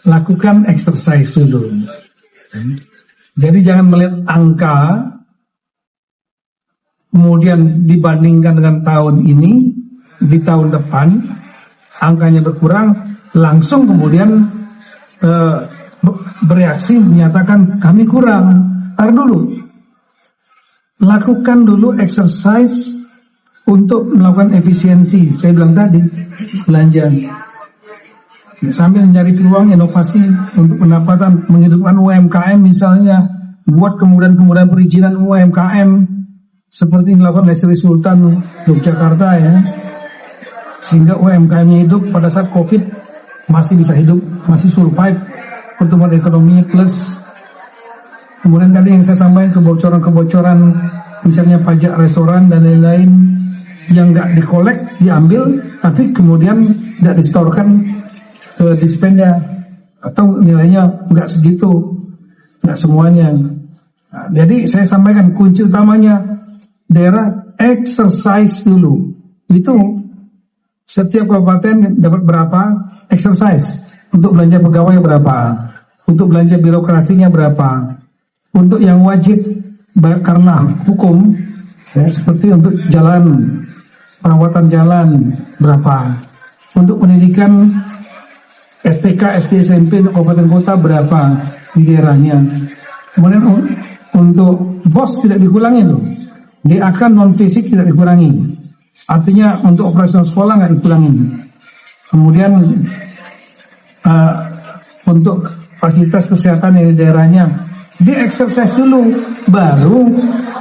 lakukan exercise dulu. Jadi jangan melihat angka, kemudian dibandingkan dengan tahun ini, di tahun depan angkanya berkurang, langsung kemudian bereaksi menyatakan kami kurang. Tar dulu, lakukan dulu exercise untuk melakukan efisiensi. Saya bilang tadi, belanja sambil mencari peluang inovasi untuk pendapatan, menghidupkan UMKM misalnya, buat kemudian perizinan UMKM seperti dilakukan oleh Sri Sultan Yogyakarta ya, sehingga UMKM-nya hidup pada saat COVID masih bisa hidup, masih survive, pertumbuhan ekonominya plus. Kemudian tadi yang saya sampaikan kebocoran misalnya pajak restoran dan lain-lain yang nggak dikolek, diambil, tapi kemudian nggak disetorkan ke dispenda atau nilainya nggak segitu, nggak semuanya. Nah, jadi saya sampaikan kunci utamanya daerah exercise dulu. Itu setiap kabupaten dapat berapa exercise, untuk belanja pegawai berapa, untuk belanja birokrasinya berapa, untuk yang wajib karena hukum ya, seperti untuk jalan, perawatan jalan berapa, untuk pendidikan STK, SD, SMP untuk kabupaten kota berapa di daerahnya. Kemudian untuk BOS tidak dikurangi loh, DAK non fisik tidak dikurangi, artinya untuk operasional sekolah nggak dikurangi. Kemudian untuk fasilitas kesehatan yang di daerahnya di exercise dulu, baru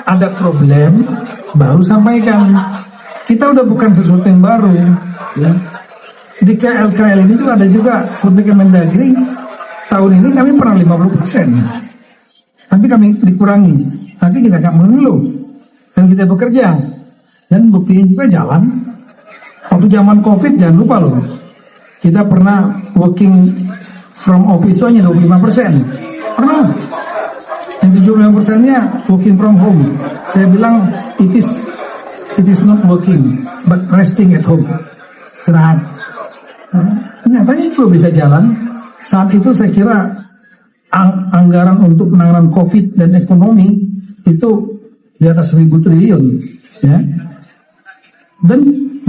ada problem baru sampaikan. Kita udah bukan sesuatu yang baru ya. Di KL ini juga ada juga seperti Kemendagri, tahun ini kami pernah 50%, tapi kami dikurangi, tapi kita gak mengeluh dan kita bekerja, dan buktinya juga jalan. Waktu zaman COVID jangan lupa loh, kita pernah working from office hanya 25%, pernah. Yang 75%-nya working from home. Saya bilang it is not working but resting at home, istirahat. Ternyata itu bisa jalan. Saat itu saya kira anggaran untuk penanganan COVID dan ekonomi itu di atas 1.000 triliun ya. Dan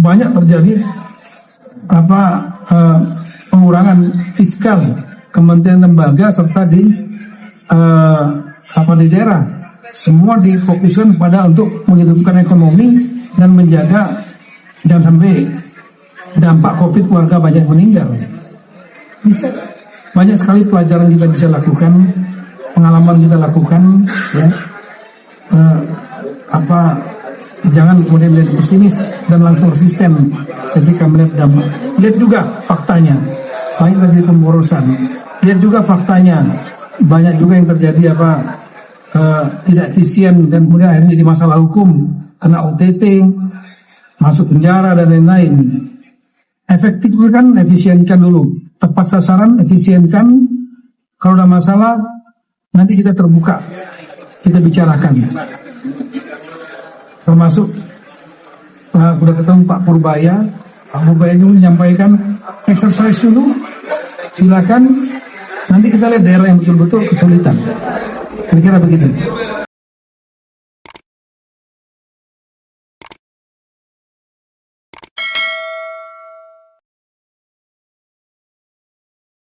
banyak terjadi pengurangan fiskal kementerian lembaga serta di daerah. Semua difokuskan pada untuk menghidupkan ekonomi dan menjaga jangan sampai dampak COVID keluarga banyak meninggal. Bisa banyak sekali pelajaran kita bisa lakukan, pengalaman kita lakukan ya. Jangan kemudian menjadi pesimis dan langsung resisten ketika melihat dampak. Lihat juga faktanya, banyak terjadi pemborosan. Lihat juga faktanya, banyak juga yang terjadi tidak efisien dan kemudian akhirnya jadi masalah hukum, kena OTT, masuk penjara dan lain-lain. Efektif kan efisienkan dulu, tepat sasaran efisienkan. Kalau ada masalah nanti kita terbuka, kita bicarakan. Termasuk sudah ketemu Pak Purbaya itu menyampaikan exercise dulu, silakan. Nanti kita lihat daerah yang betul-betul kesulitan. Kira-kira begitu.